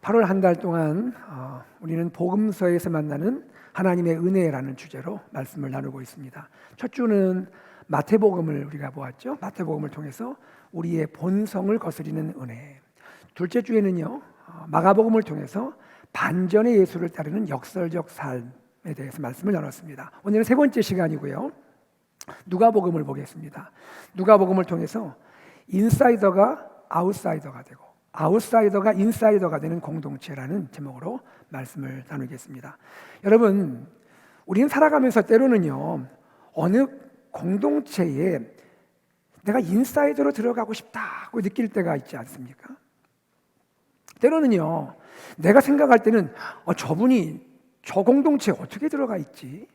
8월 한 달 동안 우리는 복음서에서 만나는 하나님의 은혜라는 주제로 말씀을 나누고 있습니다. 첫 주는 마태복음을 우리가 보았죠. 마태복음을 통해서 우리의 본성을 거스리는 은혜. 둘째 주에는요, 마가복음을 통해서 반전의 예수를 따르는 역설적 삶에 대해서 말씀을 나눴습니다. 오늘은 세 번째 시간이고요. 누가복음을 보겠습니다. 누가복음을 통해서 인사이더가 아웃사이더가 되고 아웃사이더가 인사이더가 되는 공동체라는 제목으로 말씀을 나누겠습니다. 여러분, 우리는 살아가면서 때로는요, 어느 공동체에 내가 인사이더로 들어가고 싶다고 느낄 때가 있지 않습니까? 때로는요, 내가 생각할 때는 저분이 저 공동체에 어떻게 들어가 있지?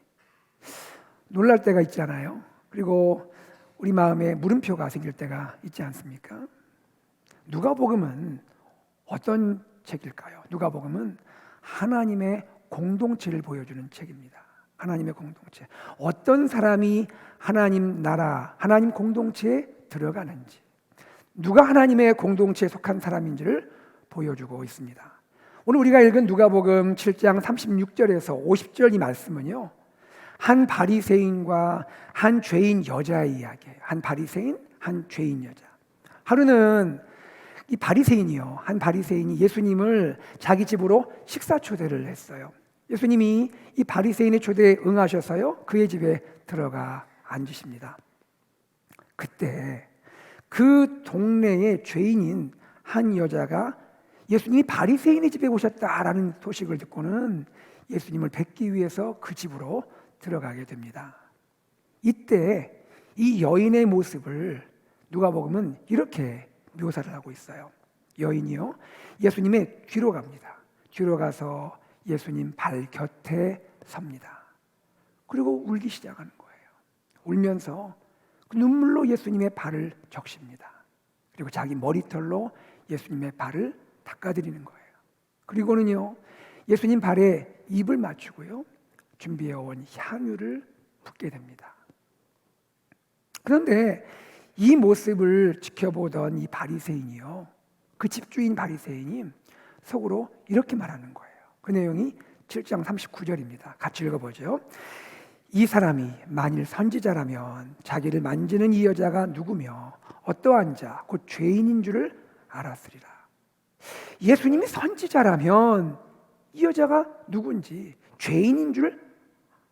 놀랄 때가 있잖아요. 그리고 우리 마음에 물음표가 생길 때가 있지 않습니까? 누가복음은 어떤 책일까요? 누가복음은 하나님의 공동체를 보여주는 책입니다. 하나님의 공동체. 어떤 사람이 하나님 나라, 하나님 공동체에 들어가는지, 누가 하나님의 공동체에 속한 사람인지를 보여주고 있습니다. 오늘 우리가 읽은 누가복음 7장 36절에서 50절 이 말씀은요, 한 바리새인과 한 죄인 여자의 이야기예요. 한 바리새인, 한 죄인 여자. 하루는 이 바리새인이요, 한 바리새인이 예수님을 자기 집으로 식사 초대를 했어요. 예수님이 이 바리새인의 초대에 응하셔서요, 그의 집에 들어가 앉으십니다. 그때 그 동네의 죄인인 한 여자가 예수님이 바리새인의 집에 오셨다라는 소식을 듣고는 예수님을 뵙기 위해서 그 집으로 들어가게 됩니다. 이때 이 여인의 모습을 누가복음은 이렇게 묘사를 하고 있어요. 여인이요, 예수님의 뒤로 갑니다. 뒤로 가서 예수님 발 곁에 섭니다. 그리고 울기 시작하는 거예요. 울면서 그 눈물로 예수님의 발을 적십니다. 그리고 자기 머리털로 예수님의 발을 닦아드리는 거예요. 그리고는요, 예수님 발에 입을 맞추고요, 준비해온 향유를 붓게 됩니다. 그런데 이 모습을 지켜보던 이 바리새인이요, 그 집주인 바리새인이 속으로 이렇게 말하는 거예요. 그 내용이 7장 39절입니다. 같이 읽어보죠. 이 사람이 만일 선지자라면 자기를 만지는 이 여자가 누구며 어떠한 자, 곧 죄인인 줄을 알았으리라. 예수님이 선지자라면 이 여자가 누군지, 죄인인 줄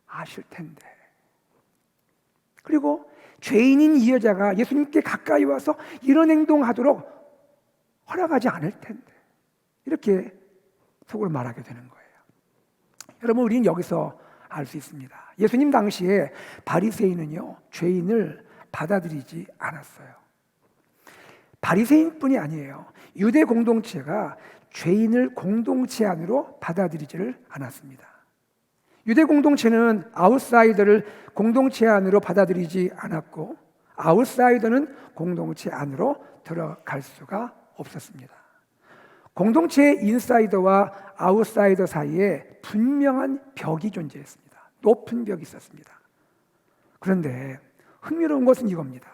아실 텐데, 그리고 죄인인 이 여자가 예수님께 가까이 와서 이런 행동하도록 허락하지 않을 텐데, 이렇게 속으로 말하게 되는 거예요. 여러분, 우리는 여기서 알 수 있습니다. 예수님 당시에 바리새인은요, 죄인을 받아들이지 않았어요. 바리새인뿐이 아니에요. 유대 공동체가 죄인을 공동체 안으로 받아들이지를 않았습니다. 유대 공동체는 아웃사이더를 공동체 안으로 받아들이지 않았고, 아웃사이더는 공동체 안으로 들어갈 수가 없었습니다. 공동체의 인사이더와 아웃사이더 사이에 분명한 벽이 존재했습니다. 높은 벽이 있었습니다. 그런데 흥미로운 것은 이겁니다.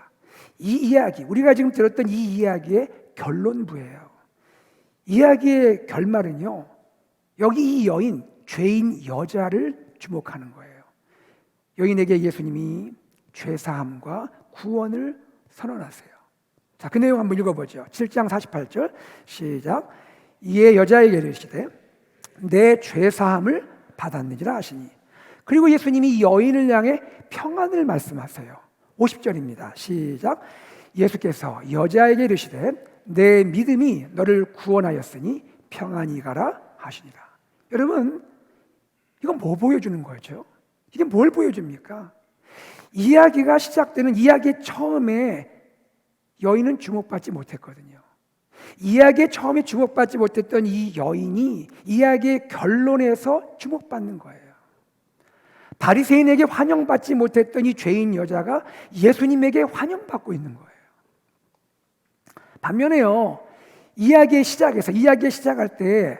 이 이야기, 우리가 지금 들었던 이 이야기의 결론부예요. 이야기의 결말은요, 여기 이 여인, 죄인 여자를 주목하는 거예요. 여인에게 예수님이 죄사함과 구원을 선언하세요. 자, 그 내용 한번 읽어보죠. 7장 48절 시작. 이에 여자에게 이르시되 내 죄사함을 받았느니라 하시니. 그리고 예수님이 이 여인을 향해 평안을 말씀하세요. 50절입니다. 시작. 예수께서 여자에게 이르시되 내 믿음이 너를 구원하였으니 평안히 가라 하시니라. 여러분, 이건 뭐 보여주는 거죠? 이게 뭘 보여줍니까? 이야기가 시작되는 이야기의 처음에 여인은 주목받지 못했거든요. 이야기의 처음에 주목받지 못했던 이 여인이 이야기의 결론에서 주목받는 거예요. 바리새인에게 환영받지 못했던 이 죄인 여자가 예수님에게 환영받고 있는 거예요. 반면에요, 이야기의 시작할 때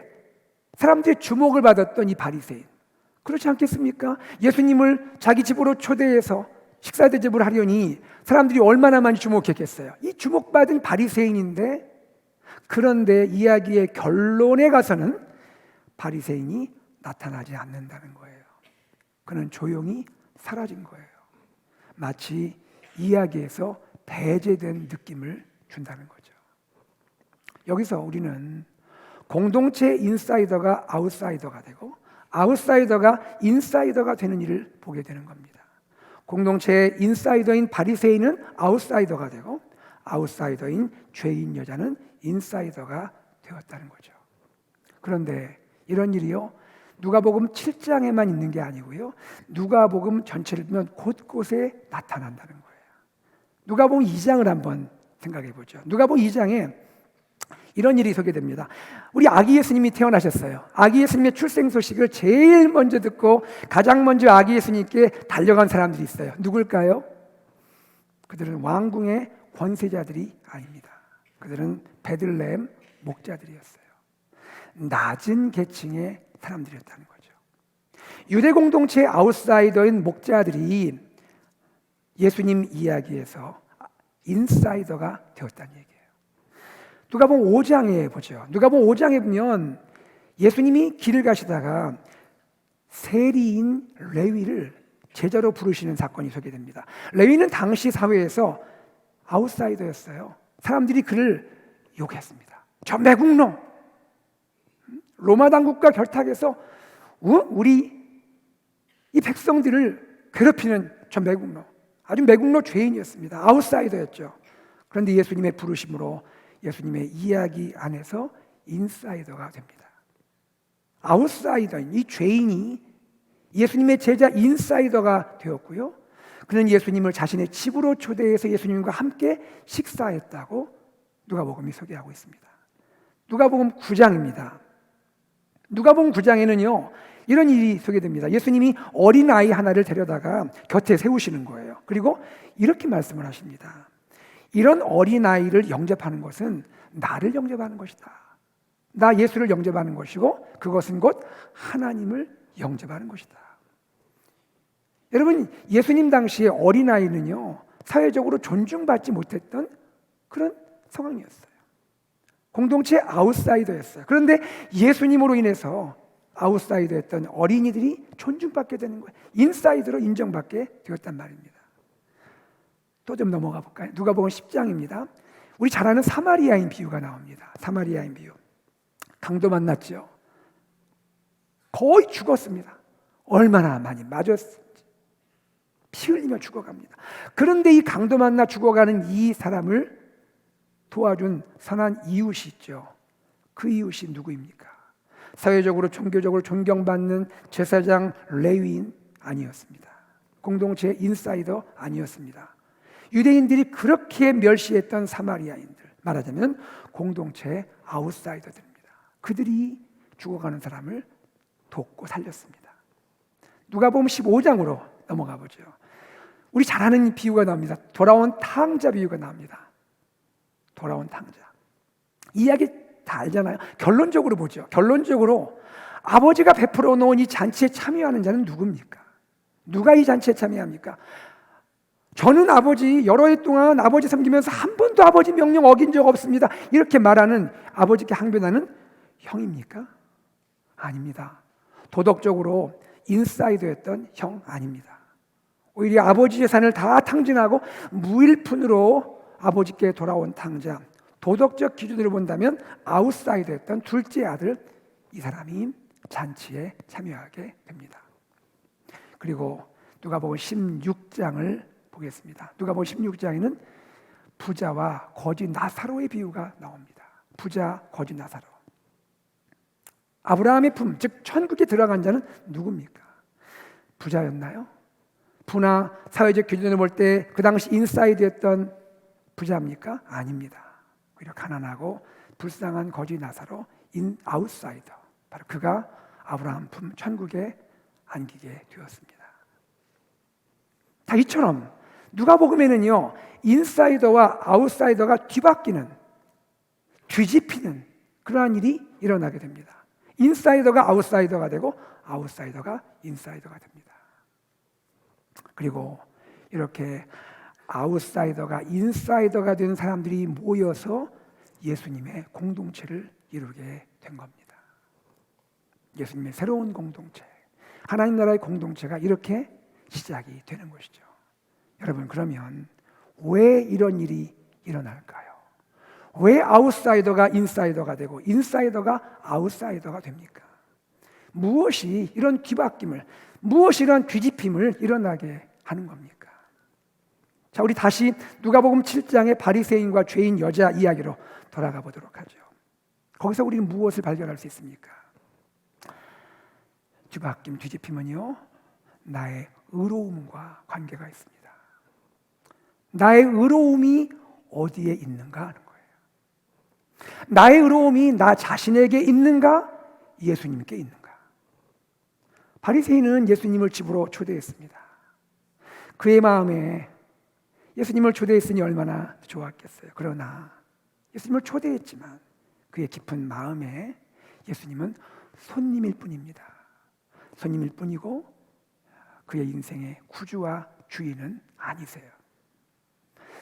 사람들의 주목을 받았던 이 바리새인, 그렇지 않겠습니까? 예수님을 자기 집으로 초대해서 식사 대접을 하려니 사람들이 얼마나 많이 주목했겠어요. 이 주목받은 바리새인인데 그런데 이야기의 결론에 가서는 바리새인이 나타나지 않는다는 거예요. 그는 조용히 사라진 거예요. 마치 이야기에서 배제된 느낌을 준다는 거죠. 여기서 우리는 공동체 인사이더가 아웃사이더가 되고 아웃사이더가 인사이더가 되는 일을 보게 되는 겁니다. 공동체의 인사이더인 바리새인은 아웃사이더가 되고 아웃사이더인 죄인 여자는 인사이더가 되었다는 거죠. 그런데 이런 일이요, 누가복음 7장에만 있는 게 아니고요, 누가복음 전체를 보면 곳곳에 나타난다는 거예요. 누가복음 2장을 한번 생각해 보죠. 누가복음 2장에 이런 일이 소개됩니다. 우리 아기 예수님이 태어나셨어요. 아기 예수님의 출생 소식을 제일 먼저 듣고 가장 먼저 아기 예수님께 달려간 사람들이 있어요. 누굴까요? 그들은 왕궁의 권세자들이 아닙니다. 그들은 베들레헴 목자들이었어요. 낮은 계층의 사람들이었다는 거죠. 유대 공동체의 아웃사이더인 목자들이 예수님 이야기에서 인사이더가 되었다는 얘기예요. 누가복음 5장에 보죠. 누가복음 5장에 보면 예수님이 길을 가시다가 세리인 레위를 제자로 부르시는 사건이 소개됩니다. 레위는 당시 사회에서 아웃사이더였어요. 사람들이 그를 욕했습니다. 저 매국노, 로마 당국과 결탁해서 우리 이 백성들을 괴롭히는 저 매국노, 아주 매국노 죄인이었습니다. 아웃사이더였죠. 그런데 예수님의 부르심으로 예수님의 이야기 안에서 인사이더가 됩니다. 아웃사이더인 이 죄인이 예수님의 제자 인사이더가 되었고요, 그는 예수님을 자신의 집으로 초대해서 예수님과 함께 식사했다고 누가복음이 소개하고 있습니다. 누가복음 9장입니다. 누가복음 9장에는요 이런 일이 소개됩니다. 예수님이 어린아이 하나를 데려다가 곁에 세우시는 거예요. 그리고 이렇게 말씀을 하십니다. 이런 어린아이를 영접하는 것은 나를 영접하는 것이다. 나 예수를 영접하는 것이고 그것은 곧 하나님을 영접하는 것이다. 여러분, 예수님 당시에 어린아이는요 사회적으로 존중받지 못했던 그런 상황이었어요. 공동체 아웃사이더였어요. 그런데 예수님으로 인해서 아웃사이더였던 어린이들이 존중받게 되는 거예요. 인사이더로 인정받게 되었단 말입니다. 또 좀 넘어가 볼까요? 누가복음 10장입니다. 우리 잘 아는 사마리아인 비유가 나옵니다. 사마리아인 비유. 강도 만났죠. 거의 죽었습니다. 얼마나 많이 맞았는지 피 흘리며 죽어갑니다. 그런데 이 강도 만나 죽어가는 이 사람을 도와준 선한 이웃이 있죠. 그 이웃이 누구입니까? 사회적으로 종교적으로 존경받는 제사장 레위인 아니었습니다. 공동체 인사이더 아니었습니다. 유대인들이 그렇게 멸시했던 사마리아인들, 말하자면 공동체의 아웃사이더들입니다. 그들이 죽어가는 사람을 돕고 살렸습니다. 누가복음 15장으로 넘어가 보죠. 우리 잘 아는 비유가 나옵니다. 돌아온 탕자 비유가 나옵니다. 돌아온 탕자. 이야기 다 알잖아요. 결론적으로 보죠. 결론적으로 아버지가 베풀어 놓은 이 잔치에 참여하는 자는 누굽니까? 누가 이 잔치에 참여합니까? 저는 아버지 여러 해 동안 아버지 섬기면서 한 번도 아버지 명령 어긴 적 없습니다. 이렇게 말하는 아버지께 항변하는 형입니까? 아닙니다. 도덕적으로 인사이더였던 형 아닙니다. 오히려 아버지 재산을 다 탕진하고 무일푼으로 아버지께 돌아온 탕자, 도덕적 기준으로 본다면 아웃사이더였던 둘째 아들, 이 사람이 잔치에 참여하게 됩니다. 그리고 누가복음 16장을 보겠습니다. 누가복음 16장에는 부자와 거지 나사로의 비유가 나옵니다. 부자, 거지 나사로. 아브라함의 품, 즉 천국에 들어간 자는 누굽니까? 부자였나요? 부나 사회적 기준으로 볼 때 그 당시 인사이드였던 부자입니까? 아닙니다. 오히려 가난하고 불쌍한 거지 나사로, 아웃사이더. 바로 그가 아브라함 품 천국에 안기게 되었습니다. 다 이처럼 누가복음에는요 인사이더와 아웃사이더가 뒤바뀌는, 뒤집히는 그러한 일이 일어나게 됩니다. 인사이더가 아웃사이더가 되고 아웃사이더가 인사이더가 됩니다. 그리고 이렇게 아웃사이더가 인사이더가 된 사람들이 모여서 예수님의 공동체를 이루게 된 겁니다. 예수님의 새로운 공동체, 하나님 나라의 공동체가 이렇게 시작이 되는 것이죠. 여러분, 그러면 왜 이런 일이 일어날까요? 왜 아웃사이더가 인사이더가 되고 인사이더가 아웃사이더가 됩니까? 무엇이 이런 뒤바뀜을, 무엇이 이런 뒤집힘을 일어나게 하는 겁니까? 자, 우리 다시 누가복음 7장의 바리새인과 죄인 여자 이야기로 돌아가 보도록 하죠. 거기서 우리는 무엇을 발견할 수 있습니까? 뒤바뀜, 뒤집힘은요, 나의 의로움과 관계가 있습니다. 나의 의로움이 어디에 있는가 하는 거예요. 나의 의로움이 나 자신에게 있는가? 예수님께 있는가? 바리새인은 예수님을 집으로 초대했습니다. 그의 마음에 예수님을 초대했으니 얼마나 좋았겠어요. 그러나 예수님을 초대했지만 그의 깊은 마음에 예수님은 손님일 뿐입니다. 손님일 뿐이고 그의 인생의 구주와 주인은 아니세요.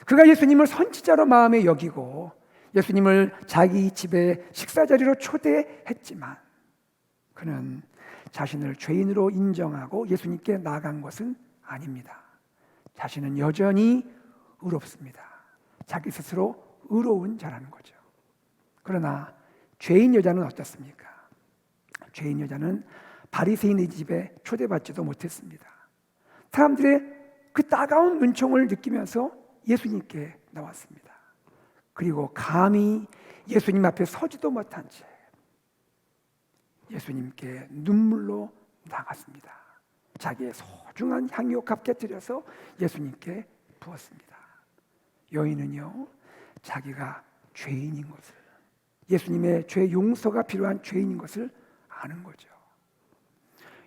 그가 예수님을 선지자로 마음에 여기고 예수님을 자기 집에 식사 자리로 초대했지만 그는 자신을 죄인으로 인정하고 예수님께 나아간 것은 아닙니다. 자신은 여전히 의롭습니다. 자기 스스로 의로운 자라는 거죠. 그러나 죄인 여자는 어떻습니까? 죄인 여자는 바리새인의 집에 초대받지도 못했습니다. 사람들의 그 따가운 눈총을 느끼면서 예수님께 나왔습니다. 그리고 감히 예수님 앞에 서지도 못한 채 예수님께 눈물로 나갔습니다. 자기의 소중한 향유 값게 드려서 예수님께 부었습니다. 여인은요, 자기가 죄인인 것을, 예수님의 죄 용서가 필요한 죄인인 것을 아는 거죠.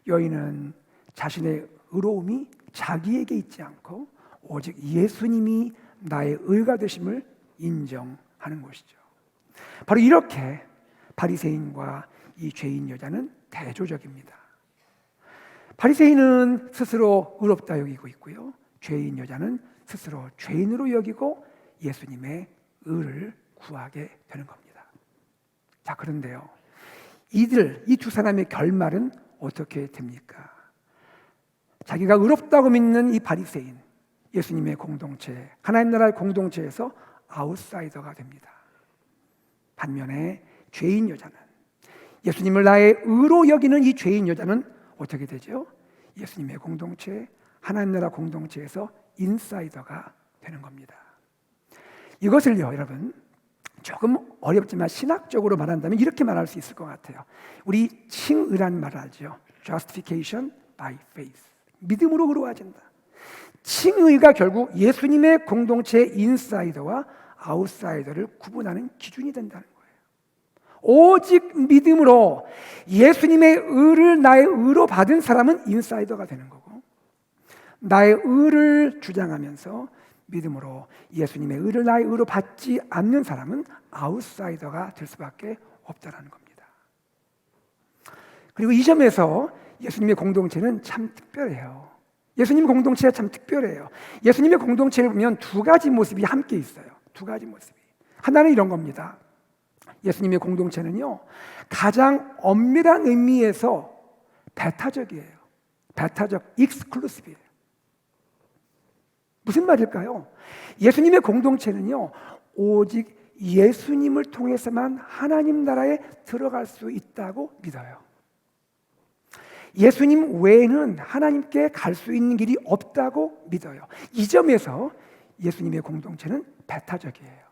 여인은 자신의 의로움이 자기에게 있지 않고 오직 예수님이 나의 의가 되심을 인정하는 것이죠. 바로 이렇게 바리새인과 이 죄인 여자는 대조적입니다. 바리새인은 스스로 의롭다 여기고 있고요, 죄인 여자는 스스로 죄인으로 여기고 예수님의 의를 구하게 되는 겁니다. 자, 그런데요, 이 두 사람의 결말은 어떻게 됩니까? 자기가 의롭다고 믿는 이 바리새인, 예수님의 공동체, 하나님 나라의 공동체에서 아웃사이더가 됩니다. 반면에 죄인 여자는, 예수님을 나의 의로 여기는 이 죄인 여자는 어떻게 되죠? 예수님의 공동체, 하나님 나라 공동체에서 인사이더가 되는 겁니다. 이것을요, 여러분, 조금 어렵지만 신학적으로 말한다면 이렇게 말할 수 있을 것 같아요. 우리 칭의란 말을 알죠. Justification by faith. 믿음으로 의로워진다. 칭의가 결국 예수님의 공동체의 인사이더와 아웃사이더를 구분하는 기준이 된다는 거예요. 오직 믿음으로 예수님의 의를 나의 의로 받은 사람은 인사이더가 되는 거고, 나의 의를 주장하면서 믿음으로 예수님의 의를 나의 의로 받지 않는 사람은 아웃사이더가 될 수밖에 없다는 겁니다. 그리고 이 점에서 예수님의 공동체는 참 특별해요. 예수님 공동체가 참 특별해요. 예수님의 공동체를 보면 두 가지 모습이 함께 있어요. 두 가지 모습이. 하나는 이런 겁니다. 예수님의 공동체는요, 가장 엄밀한 의미에서 배타적이에요. 배타적, 익스클루시브예요. 무슨 말일까요? 예수님의 공동체는요, 오직 예수님을 통해서만 하나님 나라에 들어갈 수 있다고 믿어요. 예수님 외에는 하나님께 갈 수 있는 길이 없다고 믿어요. 이 점에서 예수님의 공동체는 배타적이에요.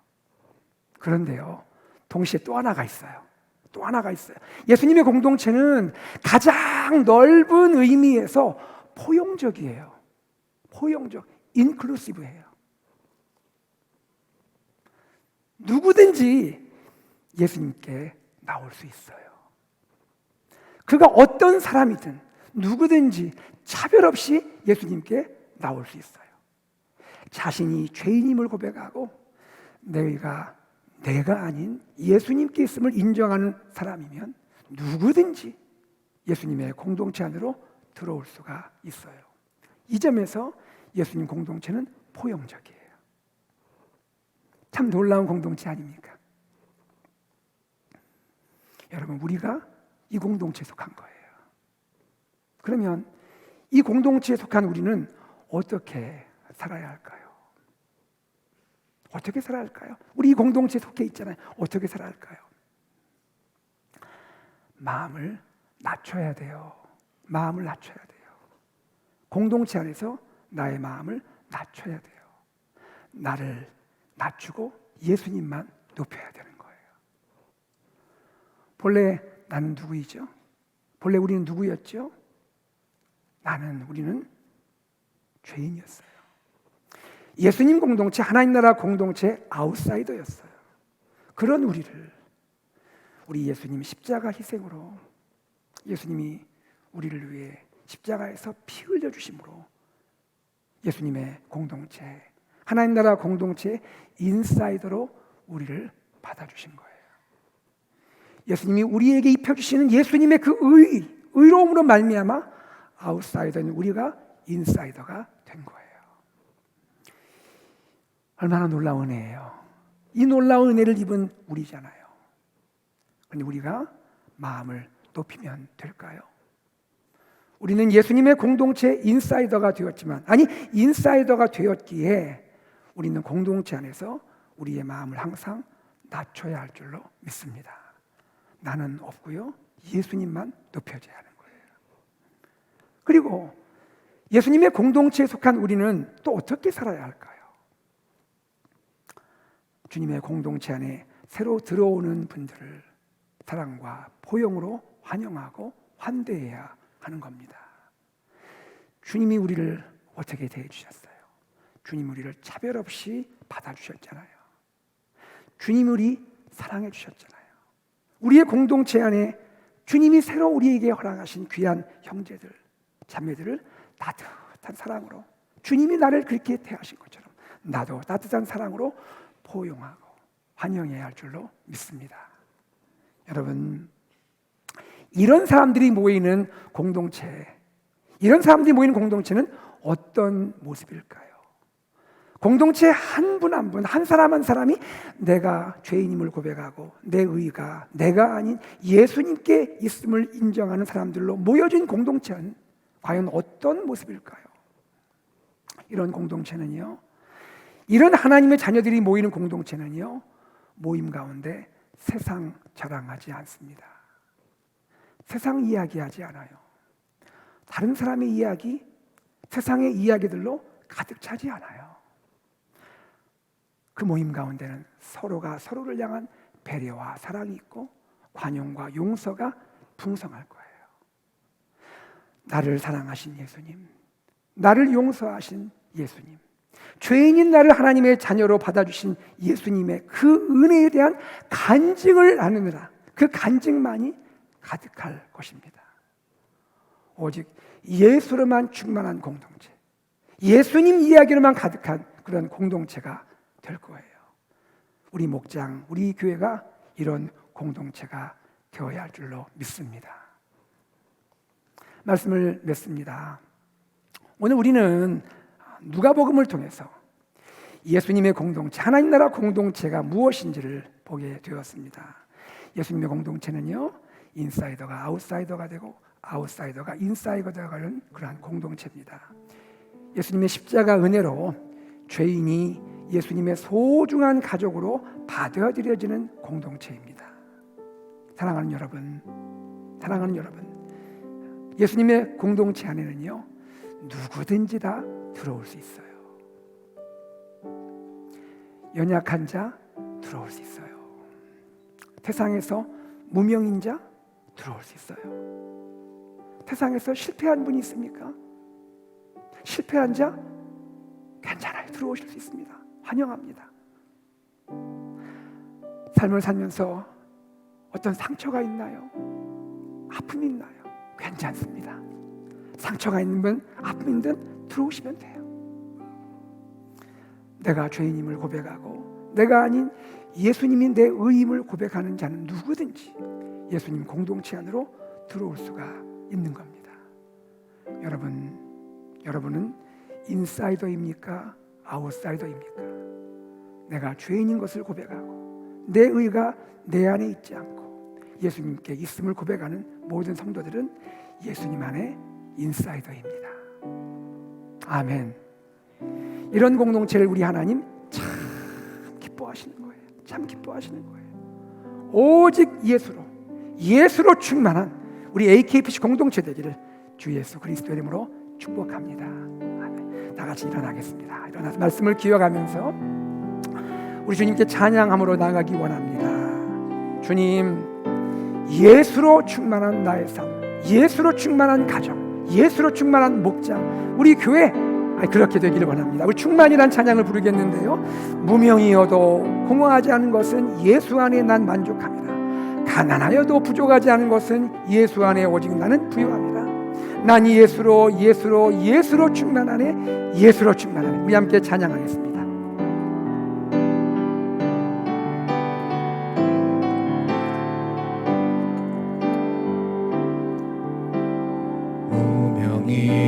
그런데요, 동시에 또 하나가 있어요. 또 하나가 있어요. 예수님의 공동체는 가장 넓은 의미에서 포용적이에요. 포용적, 인클루시브해요. 누구든지 예수님께 나올 수 있어요. 그가 어떤 사람이든 누구든지 차별 없이 예수님께 나올 수 있어요. 자신이 죄인임을 고백하고 내가 아닌 예수님께 있음을 인정하는 사람이면 누구든지 예수님의 공동체 안으로 들어올 수가 있어요. 이 점에서 예수님 공동체는 포용적이에요. 참 놀라운 공동체 아닙니까? 여러분, 우리가 이 공동체에 속한 거예요. 그러면 이 공동체에 속한 우리는 어떻게 살아야 할까요? 어떻게 살아야 할까요? 우리 이 공동체에 속해 있잖아요. 어떻게 살아야 할까요? 마음을 낮춰야 돼요. 마음을 낮춰야 돼요. 공동체 안에서 나의 마음을 낮춰야 돼요. 나를 낮추고 예수님만 높여야 되는 거예요. 본래 나는 누구이죠? 본래 우리는 누구였죠? 우리는 죄인이었어요. 예수님 공동체, 하나님 나라 공동체 아웃사이더였어요. 그런 우리 예수님 십자가 희생으로, 예수님이 우리를 위해 십자가에서 피 흘려 주심으로 예수님의 공동체, 하나님 나라 공동체 인사이더로 우리를 받아주신 거예요. 예수님이 우리에게 입혀주시는 예수님의 그 의로움으로 말미암아 아웃사이더인 우리가 인사이더가 된 거예요. 얼마나 놀라운 은혜예요. 이 놀라운 은혜를 입은 우리잖아요. 그런데 우리가 마음을 높이면 될까요? 우리는 예수님의 공동체 인사이더가 되었지만, 인사이더가 되었기에 우리는 공동체 안에서 우리의 마음을 항상 낮춰야 할 줄로 믿습니다. 나는 없고요, 예수님만 높여져야 하는 거예요. 그리고 예수님의 공동체에 속한 우리는 또 어떻게 살아야 할까요? 주님의 공동체 안에 새로 들어오는 분들을 사랑과 포용으로 환영하고 환대해야 하는 겁니다. 주님이 우리를 어떻게 대해주셨어요? 주님 우리를 차별 없이 받아주셨잖아요. 주님 우리 사랑해 주셨잖아요. 우리의 공동체 안에 주님이 새로 우리에게 허락하신 귀한 형제들, 자매들을 따뜻한 사랑으로, 주님이 나를 그렇게 대하신 것처럼 나도 따뜻한 사랑으로 포용하고 환영해야 할 줄로 믿습니다. 여러분, 이런 사람들이 모이는 공동체는 어떤 모습일까요? 공동체 한 분 한 분, 한 사람 한 사람이 내가 죄인임을 고백하고 내 의가 내가 아닌 예수님께 있음을 인정하는 사람들로 모여진 공동체는 과연 어떤 모습일까요? 이런 공동체는요, 이런 하나님의 자녀들이 모이는 공동체는요, 모임 가운데 세상 자랑하지 않습니다. 세상 이야기하지 않아요. 다른 사람의 이야기, 세상의 이야기들로 가득 차지 않아요. 그 모임 가운데는 서로가 서로를 향한 배려와 사랑이 있고 관용과 용서가 풍성할 거예요. 나를 사랑하신 예수님, 나를 용서하신 예수님, 죄인인 나를 하나님의 자녀로 받아주신 예수님의 그 은혜에 대한 간증을 나누느라 그 간증만이 가득할 것입니다. 오직 예수로만 충만한 공동체, 예수님 이야기로만 가득한 그런 공동체가 될 거예요. 우리 목장, 우리 교회가 이런 공동체가 되어야 할 줄로 믿습니다. 말씀을 맺습니다. 오늘 우리는 누가복음을 통해서 예수님의 공동체, 하나님 나라 공동체가 무엇인지를 보게 되었습니다. 예수님의 공동체는요, 인사이더가 아웃사이더가 되고 아웃사이더가 인사이더가 되는 그러한 공동체입니다. 예수님의 십자가 은혜로 죄인이 예수님의 소중한 가족으로 받아들여지는 공동체입니다. 사랑하는 여러분, 예수님의 공동체 안에는요, 누구든지 다 들어올 수 있어요. 연약한 자 들어올 수 있어요. 세상에서 무명인 자 들어올 수 있어요. 세상에서 실패한 분이 있습니까? 실패한 자 괜찮아요. 들어오실 수 있습니다. 환영합니다. 삶을 살면서 어떤 상처가 있나요? 아픔이 있나요? 괜찮습니다. 상처가 있는 분, 아픔이 있는 분 들어오시면 돼요. 내가 죄인임을 고백하고 내가 아닌 예수님이 내 의임을 고백하는 자는 누구든지 예수님 공동체 안으로 들어올 수가 있는 겁니다. 여러분은 인사이더입니까? 아웃사이더입니까? 내가 죄인인 것을 고백하고 내 의가 내 안에 있지 않고 예수님께 있음을 고백하는 모든 성도들은 예수님 안에 인사이더입니다. 아멘. 이런 공동체를 우리 하나님 참 기뻐하시는 거예요. 참 기뻐하시는 거예요. 오직 예수로 충만한 우리 AKPC 공동체 되기를 주 예수 그리스도 이름으로 축복합니다. 아멘. 다 같이 일어나겠습니다. 일어나서 말씀을 기억하면서 우리 주님께 찬양함으로 나가기 원합니다. 주님, 예수로 충만한 나의 삶, 예수로 충만한 가정, 예수로 충만한 목장, 우리 교회 그렇게 되기를 원합니다. 우리 충만이란 찬양을 부르겠는데요, 무명이어도 공허하지 않은 것은 예수 안에 난 만족합니다. 가난하여도 부족하지 않은 것은 예수 안에 오직 나는 부유합니다. 난 예수로 충만하네, 예수로 충만하네. 우리 함께 찬양하겠습니다.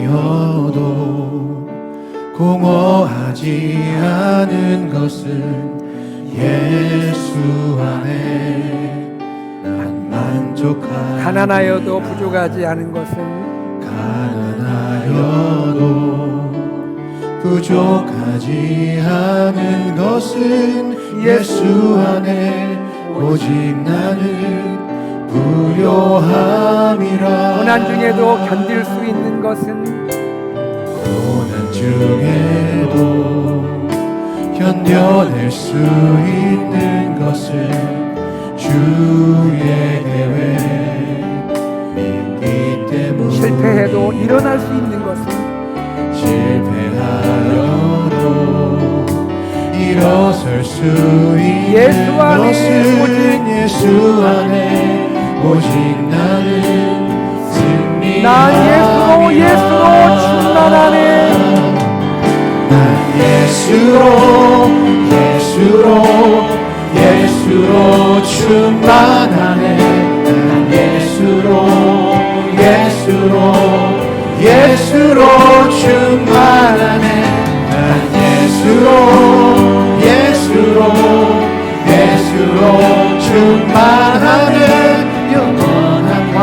무명이어도 공허하지 않은 것은 예수 안에 난 만족하네. 가난하여도 부족하지 않은 것은 가난하여도 부족하지 않은 것은 예수 안에 오직 나는 부요함이라. 고난 중에도 견딜 수 있는 것은 고난 중에도 견뎌낼 수 있는 것은 주의 계획 믿기 때문에. 실패해도 일어날 수 있는 것은 실패하여도 일어설 수 있는 예수 안에 것은 예수 안에 오직 나는 승리하리라. 난 예수로 충만하네. 난 예수로 충만하네. 난 예수로 충만하네. 난 예수로 충만하네. 영원한 왕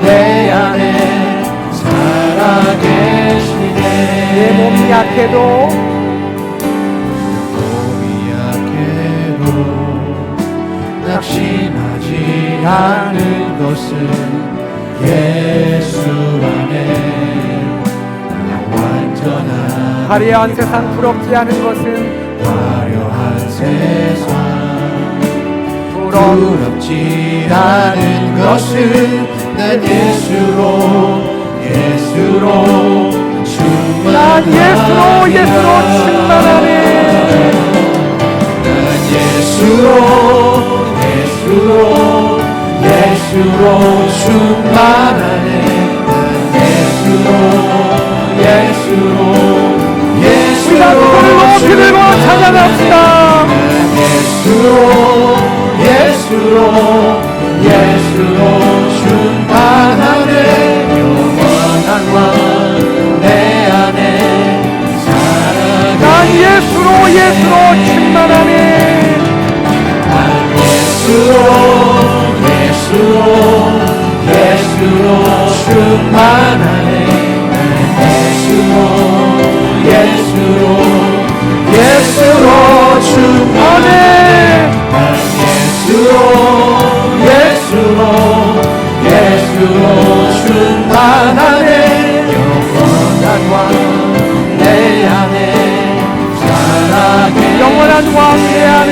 내 안에 살아계시네. 내 몸이 약해도 낙심하지 않은 것은 예수 안에 난 완전한. 화려한 세상 부럽지 않은 것은 화려한 세상 부럽지 않은 것은 난 예수로 충만하네. 난 예수로 충만하네. 난 예수로 충만하네. 난 예수로 들고 찬양합시다. 예수로 충만하네. 영원한 왕 내 안에 살아가네. 난 예수로 충만하네. 난 예수로 충만하네. 예수로 충만해. 난 예수로 충만하네. 영원한 왕 내 안에 살아계. 영원한 왕 내 안에.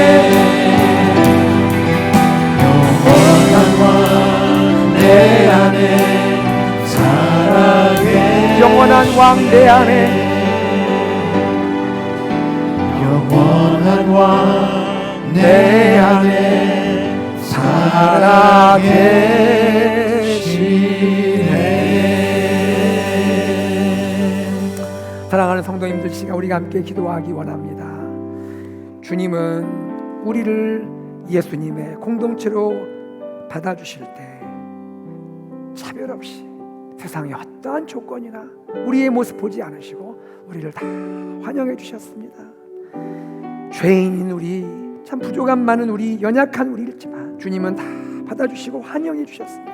영원한 왕 내 안에 살아계. 영원한 왕 내 안에. 영원한 왕 내 안에 살아계시네. 사랑하는 성도님들, 시간 우리가 함께 기도하기 원합니다. 주님은 우리를 예수님의 공동체로 받아주실 때 차별 없이 세상의 어떠한 조건이나 우리의 모습 보지 않으시고 우리를 다 환영해 주셨습니다. 죄인인 우리, 참 부족함 많은 우리, 연약한 우리일지만 주님은 다 받아주시고 환영해 주셨습니다.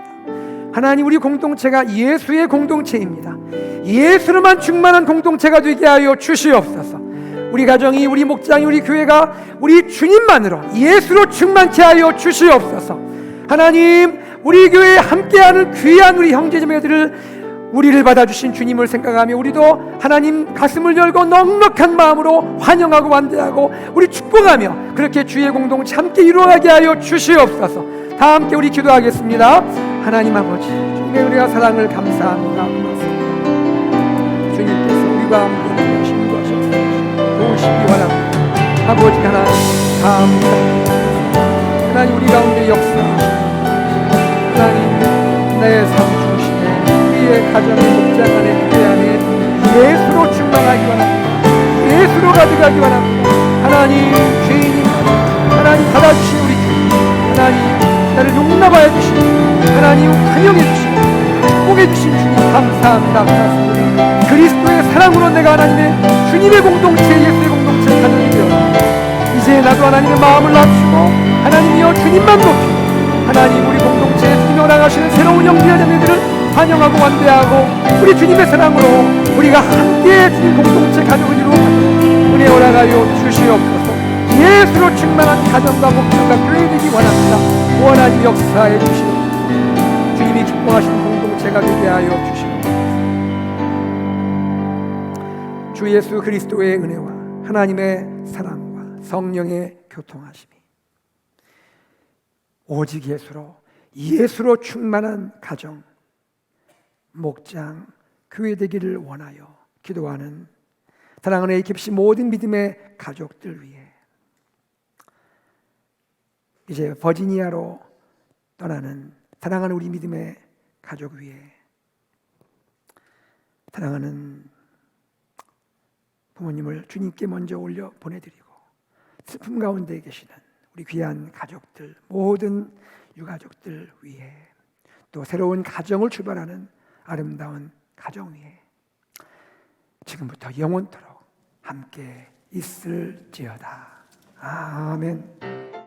하나님, 우리 공동체가 예수의 공동체입니다. 예수로만 충만한 공동체가 되게 하여 주시옵소서. 우리 가정이, 우리 목장이, 우리 교회가 우리 주님만으로 예수로 충만케 하여 주시옵소서. 하나님, 우리 교회에 함께하는 귀한 우리 형제자매들을, 우리를 받아주신 주님을 생각하며 우리도 하나님 가슴을 열고 넉넉한 마음으로 환영하고 완대하고 우리 축복하며 그렇게 주의 공동체 함께 이루어가게 하여 주시옵소서. 다 함께 우리 기도하겠습니다. 하나님 아버지, 주님의 은혜와 사랑을 감사합니다. 고맙습니다. 주님께서 우리와 함께 신도하셔서 도우시기 원합니다. 아버지 하나님 감사합니다. 하나님, 우리 가운데 역사하시고 하나님, 내 삶 우리의 가정의 목장 안에 교회 안에 예수로 충만하기 원합니다. 예수로 가져가기 원합니다. 하나님, 죄인인 하나님 받아주신 우리 주님, 하나님 나를 용납하여 주신 하나님, 환영해 주신 축복해 주신 주님 감사합니다. 고맙습니다. 그리스도의 사랑으로 내가 하나님의 주님의 공동체, 예수의 공동체 가정이 되어 이제 나도 하나님의 마음을 낮추고 하나님이여 주님만 높이고 하나님, 우리 공동체에 주님이 나가시는 새로운 형제자매들을 환영하고 완대하고 우리 주님의 사랑으로 우리가 함께 주님 공동체 가족을 이루어가고 은혜 허락하여 주시옵소서. 예수로 충만한 가정과 목표가 교회되기 원합니다. 원하는 역사해 주시옵소서. 주님이 기뻐하시는 공동체가 되게 하여 주시옵소서. 주 예수 그리스도의 은혜와 하나님의 사랑과 성령의 교통하심이 오직 예수로 충만한 가정, 목장, 교회 되기를 원하여 기도하는 사랑하는 AKBC 모든 믿음의 가족들 위해 이제 버지니아로 떠나는 사랑하는 우리 믿음의 가족 위해 사랑하는 부모님을 주님께 먼저 올려 보내드리고 슬픔 가운데 계시는 우리 귀한 가족들, 모든 유가족들 위해 또 새로운 가정을 출발하는 아름다운 가정 위에 지금부터 영원토록 함께 있을지어다. 아멘.